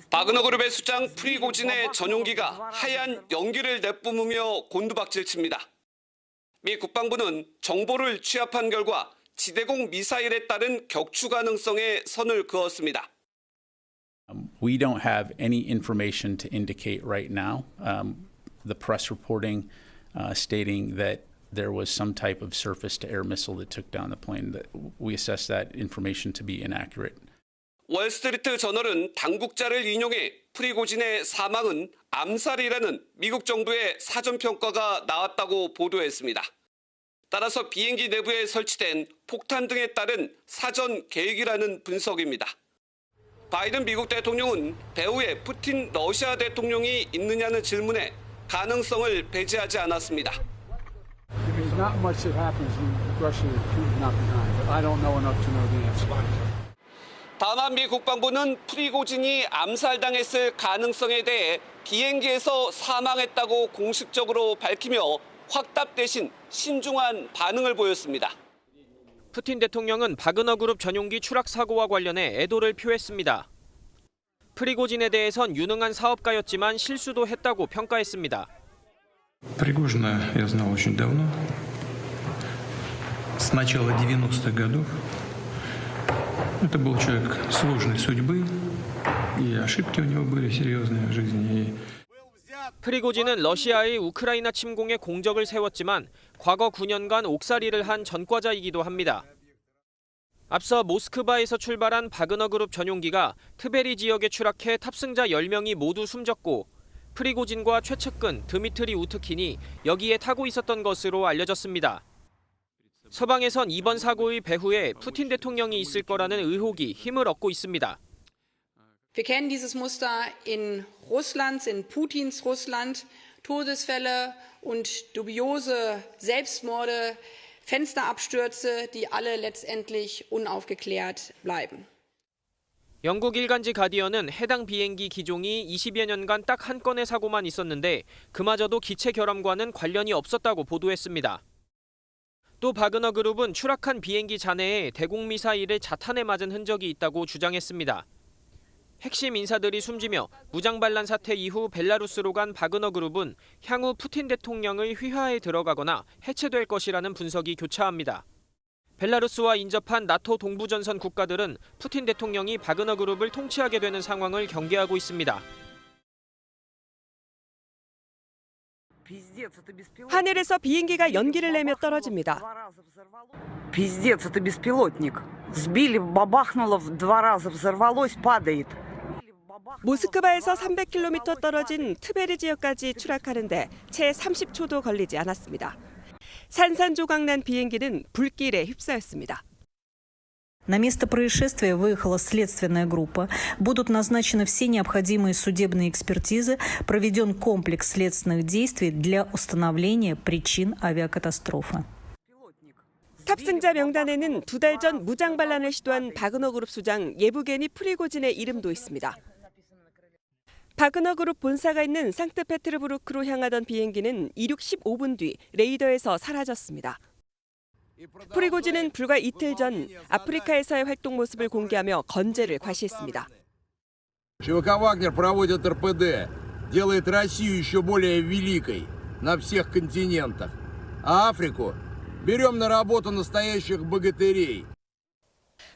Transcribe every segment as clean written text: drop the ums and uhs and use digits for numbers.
바그너 그룹의 수장 프리고진의 전용기가 하얀 연기를 내뿜으며 곤두박질 칩니다. 미 국방부는 정보를 취합한 결과 지대공 미사일에 따른 격추 가능성에 선을 그었습니다. We don't have any information to indicate right now. The press reporting stating that there was some type of surface-to-air missile that took down the plane. We assess that information to be inaccurate. 월스트리트 저널은 당국자를 인용해 프리고진의 사망은 암살이라는 미국 정부의 사전평가가 나왔다고 보도했습니다. 따라서 비행기 내부에 설치된 폭탄 등에 따른 사전 계획이라는 분석입니다. 바이든 미국 대통령은 배후에 푸틴 러시아 대통령이 있느냐는 질문에 가능성을 배제하지 않았습니다. There's not much that happens when Russia and Putin are not behind, but I don't know enough to know the answer. 다만 미 국방부는 프리고진이 암살당했을 가능성에 대해 비행기에서 사망했다고 공식적으로 밝히며 확답 대신 신중한 반응을 보였습니다. 푸틴 대통령은 바그너 그룹 전용기 추락 사고와 관련해 애도를 표했습니다. 프리고진에 대해선 유능한 사업가였지만 실수도 했다고 평가했습니다. Пригожина я знал очень давно, с начала 90-х годов. Это был человек сложной судьбы, и ошибки у него были серьезные в жизни. 프리고진은 러시아의 우크라이나 침공에 공적을 세웠지만 과거 9년간 옥살이를 한 전과자이기도 합니다. 앞서 모스크바에서 출발한 바그너 그룹 전용기가 트베리 지역에 추락해 탑승자 10명이 모두 숨졌고 프리고진과 최측근 드미트리 우트킨이 여기에 타고 있었던 것으로 알려졌습니다. 서방에선 이번 사고의 배후에 푸틴 대통령이 있을 거라는 의혹이 힘을 얻고 있습니다. Wir kennen dieses Muster in Russlands, in Putins Russland, Todesfälle und dubiose Selbstmorde, Fensterabstürze, die alle letztendlich unaufgeklärt bleiben. 영국 일간지 가디언은 해당 비행기 기종이 20여 년간 딱 한 건의 사고만 있었는데 그마저도 기체 결함과는 관련이 없었다고 보도했습니다. 또 바그너 그룹은 추락한 비행기 잔해에 대공 미사일을 자탄에 맞은 흔적이 있다고 주장했습니다. 핵심 인사들이 숨지며 무장반란 사태 이후 벨라루스로 간 바그너 그룹은 향후 푸틴 대통령의 휘하에 들어가거나 해체될 것이라는 분석이 교차합니다. 벨라루스와 인접한 나토 동부전선 국가들은 푸틴 대통령이 바그너 그룹을 통치하게 되는 상황을 경계하고 있습니다. 하늘에서 비행기가 연기를 내며 떨어집니다. Пиздец, это беспилотник. Сбили, бабахнуло в 2 раза, взорвалось, падает. 모스크바에서 300km 떨어진 트베리 지역까지 추락하는데 채 30초도 걸리지 않았습니다. 산산조각난 비행기는 불길에 휩싸였습니다. На место происшествия выехала следственная группа. Будут назначены все необходимые судебные экспертизы, проведен комплекс следственных действий для установления причин авиакатастрофы. 탑승자 명단에는 2달 전 무장반란을 시도한 바그너 그룹 수장 예부게니 프리고진의 이름도 있습니다. 바그너 그룹 본사가 있는 상트페테르부르크로 향하던 비행기는 이륙 15분 뒤 레이더에서 사라졌습니다. 프리고진은 불과 이틀 전 아프리카에서의 활동 모습을 공개하며 건재를 과시했습니다. ЧВК «Вагнер» проводит РПД, делает Россию еще более великой на всех континентах. А Африку берем на работу настоящих богатырей.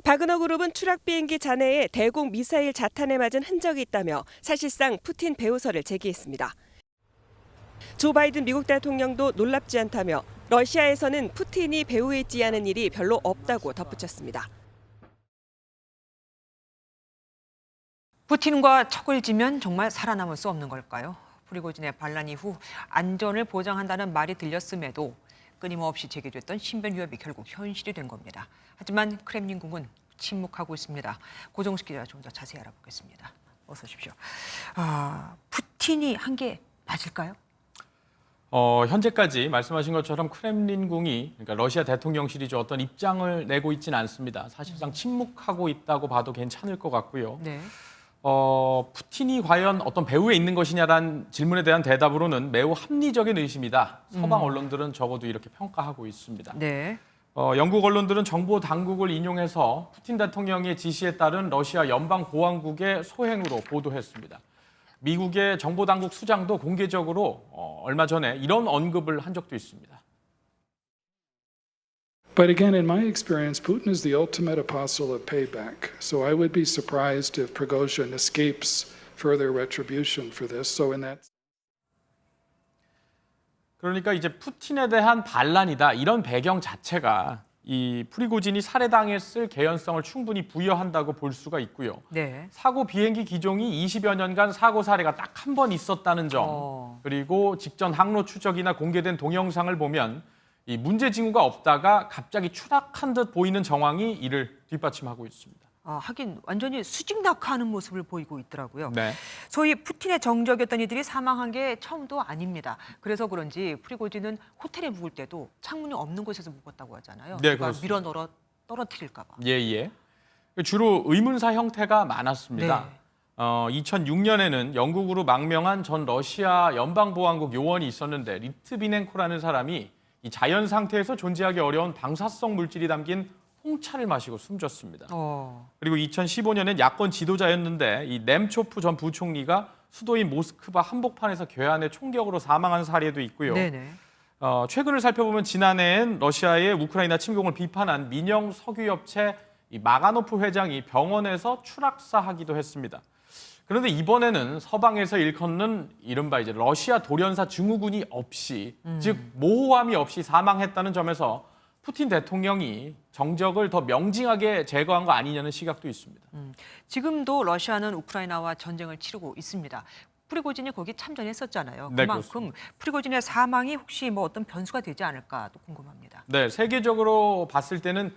바그너 그룹은 추락 비행기 잔해에 대공 미사일 자탄에 맞은 흔적이 있다며 사실상 푸틴 배후설을 제기했습니다. 조 바이든 미국 대통령도 놀랍지 않다며 러시아에서는 푸틴이 배후에 있지 않은 일이 별로 없다고 덧붙였습니다. 푸틴과 척을 지면 정말 살아남을 수 없는 걸까요? 프리고진의 반란 이후 안전을 보장한다는 말이 들렸음에도 끊임없이 제기됐던 신변 위협이 결국 현실이 된 겁니다. 하지만 크렘린궁은 침묵하고 있습니다. 고정식 기자 좀 더 자세히 알아보겠습니다. 어서 오십시오. 푸틴이 한 게 맞을까요? 현재까지 말씀하신 것처럼 크렘린궁이 그러니까 러시아 대통령실이 어떤 입장을 내고 있지는 않습니다. 사실상 침묵하고 있다고 봐도 괜찮을 것 같고요. 네. 푸틴이 과연 어떤 배후에 있는 것이냐라는 질문에 대한 대답으로는 매우 합리적인 의심이다. 서방 언론들은 적어도 이렇게 평가하고 있습니다. 네. 영국 언론들은 정보 당국을 인용해서 푸틴 대통령의 지시에 따른 러시아 연방 보안국의 소행으로 보도했습니다. 미국의 정보 당국 수장도 공개적으로 얼마 전에 이런 언급을 한 적도 있습니다. But again, in my experience, Putin is the ultimate apostle of payback. So I would be surprised if Prigozhin escapes further retribution for this. So in that 그러니까 이제 푸틴에 대한 반란이다 이런 배경 자체가 이 프리고진이 살해당했을 개연성을 충분히 부여한다고 볼 수가 있고요. 네. 사고 비행기 기종이 20여 년간 사고 사례가 딱 한 번 있었다는 점, 그리고 직전 항로 추적이나 공개된 동영상을 보면 이 문제 징후가 없다가 갑자기 추락한 듯 보이는 정황이 이를 뒷받침하고 있습니다. 하긴 완전히 수직 낙하하는 모습을 보이고 있더라고요. 네. 소위 푸틴의 정적이었던 이들이 사망한 게 처음도 아닙니다. 그래서 그런지 프리고진은 호텔에 묵을 때도 창문이 없는 곳에서 묵었다고 하잖아요. 네, 누가 그렇습니다. 밀어 떨어뜨릴까 봐. 예. 주로 의문사 형태가 많았습니다. 네. 2006년에는 영국으로 망명한 전 러시아 연방보안국 요원이 있었는데 리트비넨코라는 사람이 이 자연 상태에서 존재하기 어려운 방사성 물질이 담긴 홍차를 마시고 숨졌습니다. 그리고 2015년엔 야권 지도자였는데 이 넴초프 전 부총리가 수도인 모스크바 한복판에서 괴한의 총격으로 사망한 사례도 있고요. 네네. 최근을 살펴보면 지난해엔 러시아의 우크라이나 침공을 비판한 민영 석유업체 이 마가노프 회장이 병원에서 추락사하기도 했습니다. 그런데 이번에는 서방에서 일컫는 이른바 이제 러시아 돌연사 증후군이 없이, 즉 모호함이 없이 사망했다는 점에서 푸틴 대통령이 정적을 더 명징하게 제거한 거 아니냐는 시각도 있습니다. 지금도 러시아는 우크라이나와 전쟁을 치르고 있습니다. 프리고진이 거기 참전했었잖아요. 네, 그만큼 그렇습니다. 프리고진의 사망이 혹시 뭐 어떤 변수가 되지 않을까도 궁금합니다. 네, 세계적으로 봤을 때는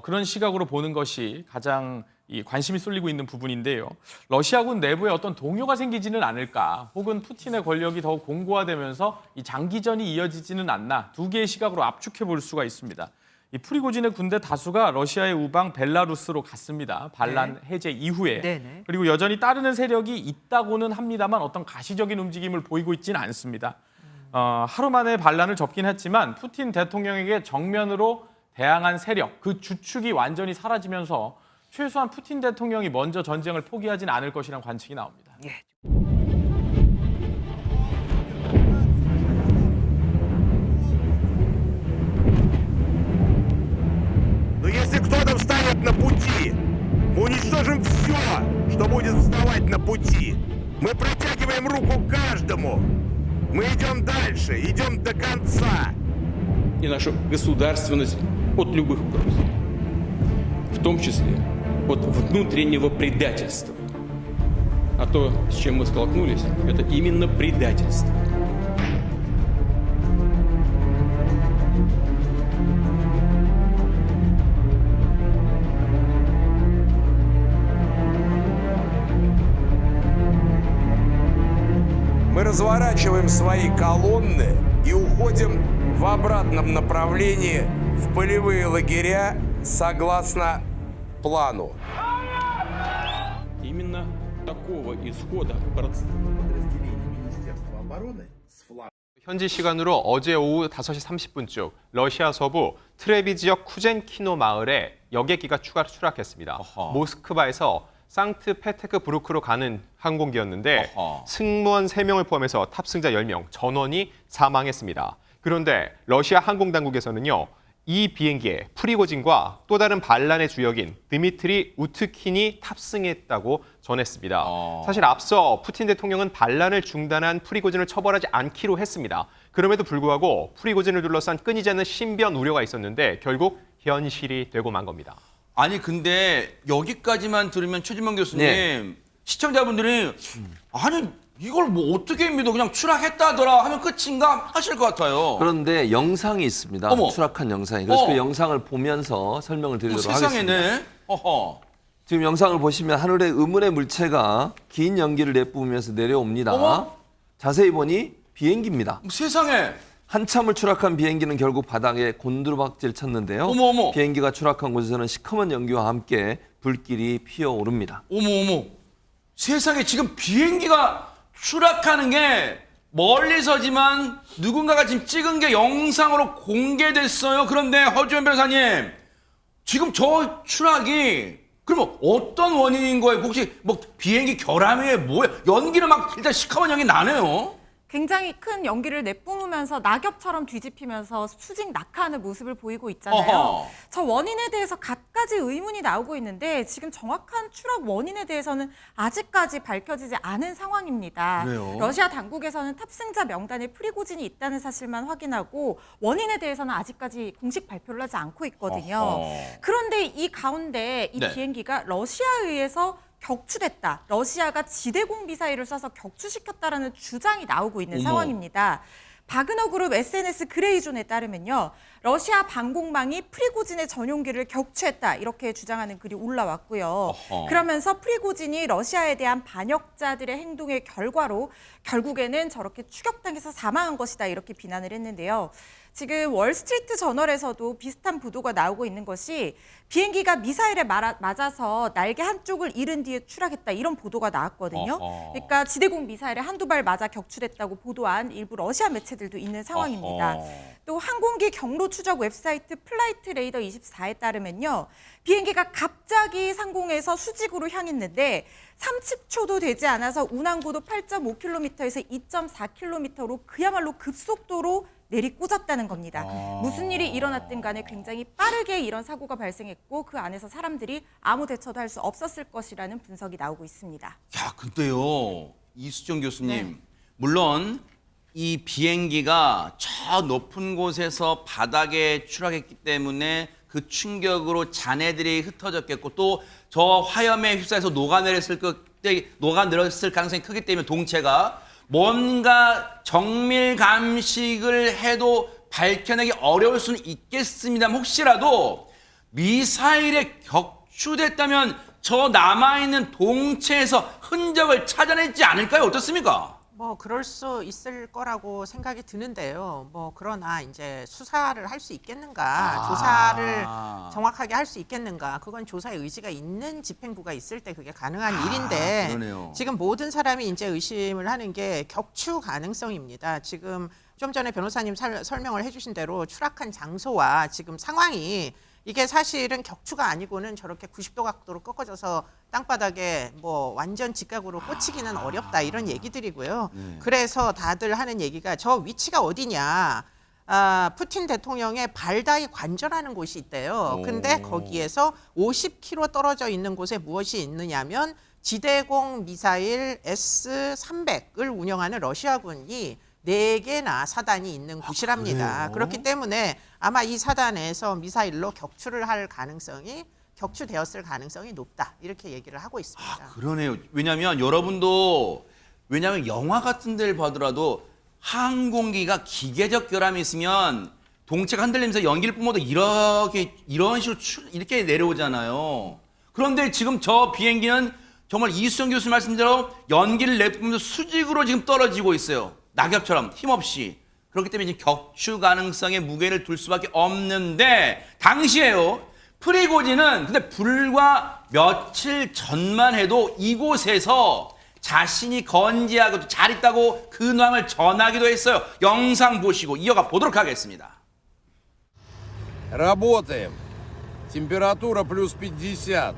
그런 시각으로 보는 것이 가장 관심이 쏠리고 있는 부분인데요. 러시아군 내부에 어떤 동요가 생기지는 않을까, 혹은 푸틴의 권력이 더욱 공고화되면서 이 장기전이 이어지지는 않나, 두 개의 시각으로 압축해 볼 수가 있습니다. 이 프리고진의 군대 다수가 러시아의 우방 벨라루스로 갔습니다. 반란 해제 이후에. 네네. 그리고 여전히 따르는 세력이 있다고는 합니다만 어떤 가시적인 움직임을 보이고 있지는 않습니다. 하루 만에 반란을 접긴 했지만 푸틴 대통령에게 정면으로 대항한 세력, 그 주축이 완전히 사라지면서 최소한 푸틴 대통령이 먼저 전쟁을 포기하지는 않을 것이라는 관측이 나옵니다. 예. Но если кто-то встанет на пути, мы уничтожим все, что будет вставать на пути. Мы протягиваем руку каждому. Мы идем дальше, идем до конца. И нашу государственность от любых угроз, в том числе от внутреннего предательства. А то, с чем мы столкнулись, это именно предательство. Мы разворачиваем свои колонны и уходим в обратном направлении в полевые лагеря согласно плану. Именно такого исхода 현지 시간으로 어제 오후 5시 30분쯤 러시아 서부 트레비 지역 쿠젠키노 마을에 여객기가 추가 추락했습니다. 모스크바에서 상트페테르부르크로 가는 항공기였는데 승무원 3명을 포함해서 탑승자 10명, 전원이 사망했습니다. 그런데 러시아 항공당국에서는요, 이 비행기에 프리고진과 또 다른 반란의 주역인 드미트리 우트킨이 탑승했다고 전했습니다. 사실 앞서 푸틴 대통령은 반란을 중단한 프리고진을 처벌하지 않기로 했습니다. 그럼에도 불구하고 프리고진을 둘러싼 끊이지 않는 신변 우려가 있었는데 결국 현실이 되고 만 겁니다. 아니 근데 여기까지만 들으면 최진명 교수님, 시청자분들이 아니 이걸 뭐 어떻게 믿어, 그냥 추락했다더라 하면 끝인가 하실 것 같아요. 그런데 영상이 있습니다. 추락한 영상이. 그래서 그 영상을 보면서 설명을 드리도록 하겠습니다. 세상에네. 지금 영상을 보시면 하늘에 의문의 물체가 긴 연기를 내뿜으면서 내려옵니다. 자세히 보니 비행기입니다. 세상에. 한참을 추락한 비행기는 결국 바닥에 곤두박질 쳤는데요. 비행기가 추락한 곳에서는 시커먼 연기와 함께 불길이 피어오릅니다. 세상에, 지금 비행기가 추락하는 게 멀리서지만 누군가가 지금 찍은 게 영상으로 공개됐어요. 그런데 허주연 변호사님, 지금 저 추락이 그러면 어떤 원인인 거예요? 혹시 뭐 비행기 결함이에요? 뭐예요? 연기는 막 일단 시커먼 연기 나네요. 굉장히 큰 연기를 내뿜으면서 낙엽처럼 뒤집히면서 수직 낙하하는 모습을 보이고 있잖아요. 어허. 저 원인에 대해서 갖가지 의문이 나오고 있는데 지금 정확한 추락 원인에 대해서는 아직까지 밝혀지지 않은 상황입니다. 그래요? 러시아 당국에서는 탑승자 명단에 프리고진이 있다는 사실만 확인하고 원인에 대해서는 아직까지 공식 발표를 하지 않고 있거든요. 어허. 그런데 이 가운데 이 네. 비행기가 러시아에 의해서 격추됐다. 러시아가 지대공 미사일을 쏴서 격추시켰다라는 주장이 나오고 있는 어머. 상황입니다. 바그너 그룹 SNS 그레이존에 따르면요. 러시아 방공망이 프리고진의 전용기를 격추했다. 이렇게 주장하는 글이 올라왔고요. 어허. 그러면서 프리고진이 러시아에 대한 반역자들의 행동의 결과로 결국에는 저렇게 추격당해서 사망한 것이다. 이렇게 비난을 했는데요. 지금 월스트리트 저널에서도 비슷한 보도가 나오고 있는 것이 비행기가 미사일에 맞아서 날개 한쪽을 잃은 뒤에 추락했다 이런 보도가 나왔거든요. 그러니까 지대공 미사일에 한두 발 맞아 격추됐다고 보도한 일부 러시아 매체들도 있는 상황입니다. 또 항공기 경로 추적 웹사이트 플라이트 레이더 24에 따르면요. 비행기가 갑자기 상공에서 수직으로 향했는데 30초도 되지 않아서 운항고도 8.5km에서 2.4km로 그야말로 급속도로 내리꽂았다는 겁니다. 무슨 일이 일어났든 간에 굉장히 빠르게 이런 사고가 발생했고 그 안에서 사람들이 아무 대처도 할 수 없었을 것이라는 분석이 나오고 있습니다. 야, 근데요, 이수정 교수님, 물론 이 비행기가 저 높은 곳에서 바닥에 추락했기 때문에 그 충격으로 잔해들이 흩어졌겠고 또 저 화염에 휩싸여서 녹아내렸을 가능성이 크기 때문에 동체가 뭔가 정밀 감식을 해도 밝혀내기 어려울 수는 있겠습니다만 혹시라도 미사일에 격추됐다면 저 남아있는 동체에서 흔적을 찾아내지 않을까요? 어떻습니까? 뭐 그럴 수 있을 거라고 생각이 드는데요. 뭐 그러나 이제 수사를 할 수 있겠는가, 조사를 정확하게 할 수 있겠는가, 그건 조사의 의지가 있는 집행부가 있을 때 그게 가능한 일인데 그러네요. 지금 모든 사람이 이제 의심을 하는 게 격추 가능성입니다. 지금 좀 전에 변호사님 설명을 해주신 대로 추락한 장소와 지금 상황이 이게 사실은 격추가 아니고는 저렇게 90도 각도로 꺾어져서 땅바닥에 뭐 완전 직각으로 꽂히기는 어렵다 이런 얘기들이고요. 그래서 다들 하는 얘기가 저 위치가 어디냐. 푸틴 대통령의 발다이 관절하는 곳이 있대요. 근데 거기에서 50km 떨어져 있는 곳에 무엇이 있느냐면 지대공 미사일 S-300을 운영하는 러시아군이 4개나 사단이 있는 곳이랍니다. 그렇기 때문에 아마 이 사단에서 미사일로 격추를 할 가능성이 격추되었을 가능성이 높다. 이렇게 얘기를 하고 있습니다. 그러네요. 왜냐하면 여러분도 영화 같은 데를 봐더라도 항공기가 기계적 결함이 있으면 동체가 흔들리면서 연기를 뿜어도 이런 식으로 이렇게 내려오잖아요. 그런데 지금 저 비행기는 정말 이수정 교수 말씀대로 연기를 내뿜으면서 수직으로 지금 떨어지고 있어요. 낙엽처럼 힘없이. 그렇기 때문에 지금 격추 가능성에 무게를 둘 수밖에 없는데 당시에요. 프리고진은 근데 불과 며칠 전만 해도 이곳에서 자신이 건재하고 잘 있다고 근황을 전하기도 했어요. 영상 보시고 이어가 보도록 하겠습니다. Работаем. Температура плюс 50.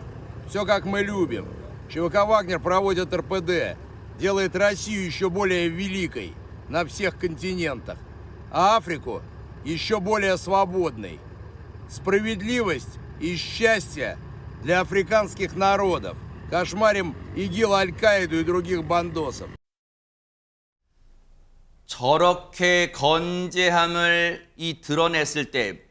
Все как мы любим. ЧВК «Вагнер» проводит РПД. Делает Россию еще более великой на всех континентах. А Африку еще более свободной. Справедливость и счастье для африканских народов. Кошмарим ИГИЛ, Аль-Каиду и других бандосов. 저렇게 건재함을 드러냈을 때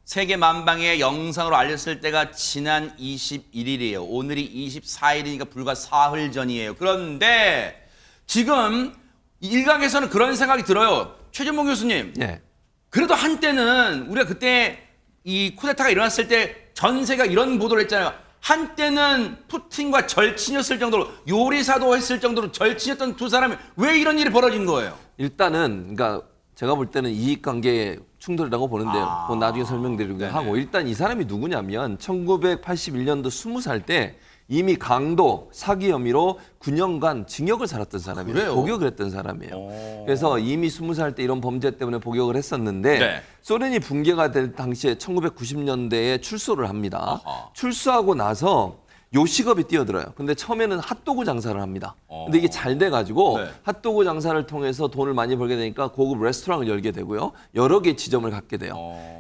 세계 만방의 영상으로 알렸을 때가 지난 21일이에요. 오늘이 24일이니까 불과 사흘 전이에요. 그런데 지금 일각에서는 그런 생각이 들어요. 최진봉 교수님. 네. 그래도 한때는 우리가 그때 이 쿠데타가 일어났을 때 전 세계가 이런 보도를 했잖아요. 한때는 푸틴과 절친이었을 정도로 요리사도 했을 정도로 절친이었던 두 사람이 왜 이런 일이 벌어진 거예요? 일단은 그러니까 제가 볼 때는 이익관계 충돌이라고 보는데요. 그건 나중에 설명드리고 하고 일단 이 사람이 누구냐면 1981년도 20살 때 이미 강도 사기 혐의로 9년간 징역을 살았던 사람이에요. 그래요? 복역을 했던 사람이에요. 그래서 이미 20살 때 이런 범죄 때문에 복역을 했었는데 네. 소련이 붕괴가 될 당시에 1990년대에 출소를 합니다. 출소하고 나서 요식업이 뛰어들어요. 근데 처음에는 핫도그 장사를 합니다. 근데 이게 잘 돼가지고 네. 핫도그 장사를 통해서 돈을 많이 벌게 되니까 고급 레스토랑을 열게 되고요. 여러 개의 지점을 갖게 돼요.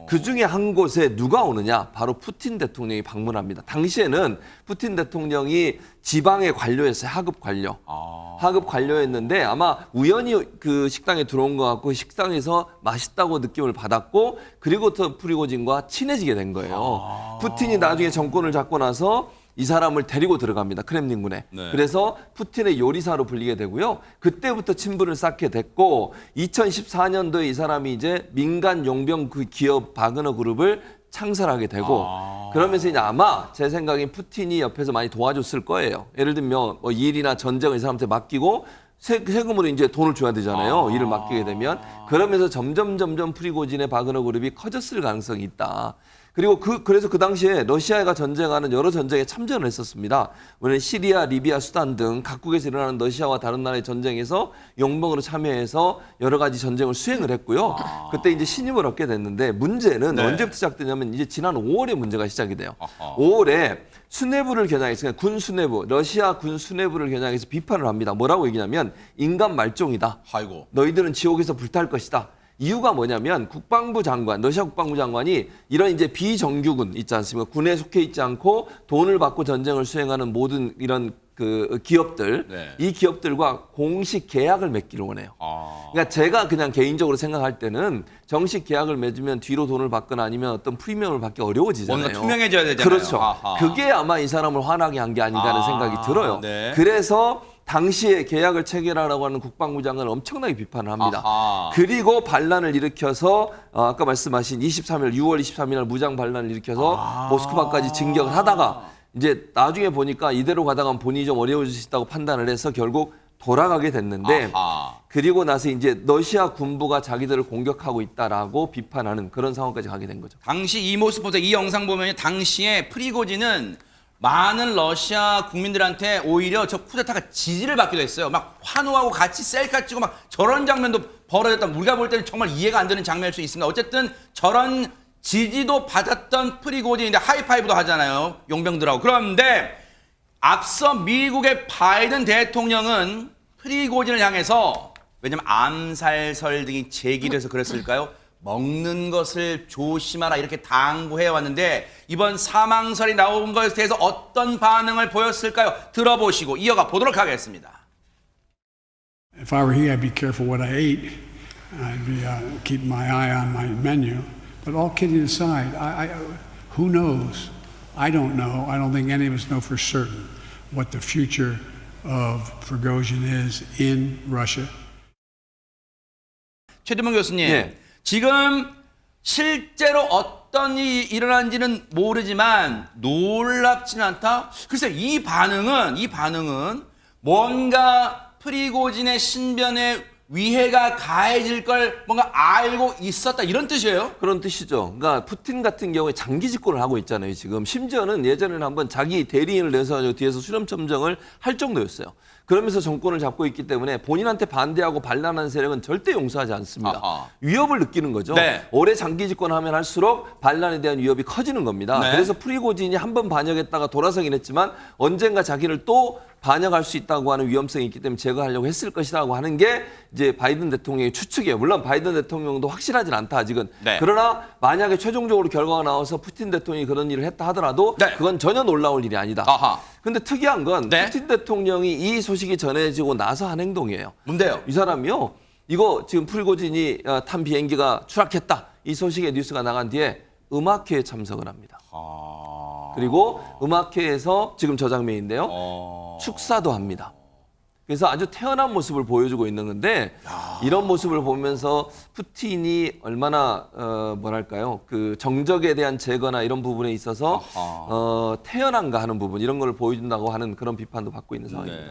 그 중에 한 곳에 누가 오느냐? 바로 푸틴 대통령이 방문합니다. 당시에는 푸틴 대통령이 지방의 관료였어요. 하급 관료. 하급 관료였는데 아마 우연히 그 식당에 들어온 것 같고 식당에서 맛있다고 느낌을 받았고 그리고부터 프리고진과 친해지게 된 거예요. 푸틴이 나중에 정권을 잡고 나서 이 사람을 데리고 들어갑니다. 크렘린군에. 네. 그래서 푸틴의 요리사로 불리게 되고요. 그때부터 친분을 쌓게 됐고 2014년도에 이 사람이 이제 민간 용병 그 기업 바그너 그룹을 창설하게 되고 그러면서 이제 아마 제 생각엔 푸틴이 옆에서 많이 도와줬을 거예요. 예를 들면 뭐 일이나 전쟁을 이 사람한테 맡기고 세금으로 이제 돈을 줘야 되잖아요. 일을 맡기게 되면. 그러면서 점점 프리고진의 바그너 그룹이 커졌을 가능성이 있다. 그리고 그래서 그 당시에 러시아가 전쟁하는 여러 전쟁에 참전을 했었습니다. 왜냐하면 시리아, 리비아, 수단 등 각국에서 일어나는 러시아와 다른 나라의 전쟁에서 용병으로 참여해서 여러 가지 전쟁을 수행을 했고요. 그때 이제 신임을 얻게 됐는데 문제는 언제부터 시작되냐면 이제 지난 5월에 문제가 시작이 돼요. 5월에 수뇌부를 겨냥해서 군 수뇌부, 러시아 군 수뇌부를 겨냥해서 비판을 합니다. 뭐라고 얘기냐면 인간 말종이다. 아이고. 너희들은 지옥에서 불탈 것이다. 이유가 뭐냐면 국방부 장관, 러시아 국방부 장관이 이런 이제 비정규군 있지 않습니까? 군에 속해 있지 않고 돈을 받고 전쟁을 수행하는 모든 이런 그 기업들, 이 기업들과 공식 계약을 맺기를 원해요. 그러니까 제가 그냥 개인적으로 생각할 때는 정식 계약을 맺으면 뒤로 돈을 받거나 아니면 어떤 프리미엄을 받기 어려워지잖아요. 뭔가 투명해져야 되잖아요. 그렇죠. 아하. 그게 아마 이 사람을 화나게 한 게 아닌가 하는 생각이 들어요. 네. 그래서 당시에 계약을 체결하라고 하는 국방부 장관을 엄청나게 비판을 합니다. 아하. 그리고 반란을 일으켜서 아까 말씀하신 6월 23일 날 무장 반란을 일으켜서 모스크바까지 진격을 하다가 이제 나중에 보니까 이대로 가다가 본인이 좀 어려워질 수 있다고 판단을 해서 결국 돌아가게 됐는데 그리고 나서 이제 러시아 군부가 자기들을 공격하고 있다라고 비판하는 그런 상황까지 가게 된 거죠. 당시 이 모습 보세요. 이 영상 보면 당시에 프리고진은 많은 러시아 국민들한테 오히려 저 쿠데타가 지지를 받기도 했어요. 막 환호하고 같이 셀카 찍고 막 저런 장면도 벌어졌다. 우리가 볼 때는 정말 이해가 안 되는 장면일 수 있습니다. 어쨌든 저런 지지도 받았던 프리고진인데 하이파이브도 하잖아요. 용병들하고. 그런데 앞서 미국의 바이든 대통령은 프리고진을 향해서 왜냐면 암살설 등이 제기돼서 그랬을까요? 먹는 것을 조심하라 이렇게 당부해 왔는데 이번 사망설이 나온 것에 대해서 어떤 반응을 보였을까요? 들어보시고 이어가 보도록 하겠습니다. If I were he, I'd be careful what I ate. I'd be keep my eye on my menu. But all kidding aside, who knows? I don't know. I don't think any of us know for certain what the future of Prigozhin is in Russia. 최두문 교수님, 지금 실제로 어떤 일이 일어난지는 모르지만 놀랍지는 않다. 글쎄 이 반응은 뭔가 프리고진의 신변에 위해가 가해질 걸 뭔가 알고 있었다 이런 뜻이에요? 그런 뜻이죠. 그러니까 푸틴 같은 경우에 장기 집권을 하고 있잖아요. 지금 심지어는 예전에는 한번 자기 대리인을 내서 뒤에서 수렴 첨정을 할 정도였어요. 그러면서 정권을 잡고 있기 때문에 본인한테 반대하고 반란하는 세력은 절대 용서하지 않습니다. 위협을 느끼는 거죠. 오래 장기 집권하면 할수록 반란에 대한 위협이 커지는 겁니다. 그래서 프리고진이 한 번 반역했다가 돌아서긴 했지만 언젠가 자기를 또 반역할 수 있다고 하는 위험성이 있기 때문에 제거하려고 했을 것이라고 하는 게 이제 바이든 대통령의 추측이에요. 물론 바이든 대통령도 확실하진 않다 아직은. 그러나 만약에 최종적으로 결과가 나와서 푸틴 대통령이 그런 일을 했다 하더라도 그건 전혀 놀라울 일이 아니다. 근데 특이한 건 푸틴 대통령이 이 소식이 전해지고 나서 한 행동이에요. 뭔데요? 이 사람이요. 이거 지금 프리고진이 탄 비행기가 추락했다. 이 소식의 뉴스가 나간 뒤에 음악회에 참석을 합니다. 그리고 음악회에서 지금 저 장면인데요. 축사도 합니다. 그래서 아주 태연한 모습을 보여주고 있는 건데 이런 모습을 보면서 푸틴이 얼마나 뭐랄까요? 그 정적에 대한 제거나 이런 부분에 있어서 태연한가 하는 부분 이런 걸 보여준다고 하는 그런 비판도 받고 있는 상황입니다.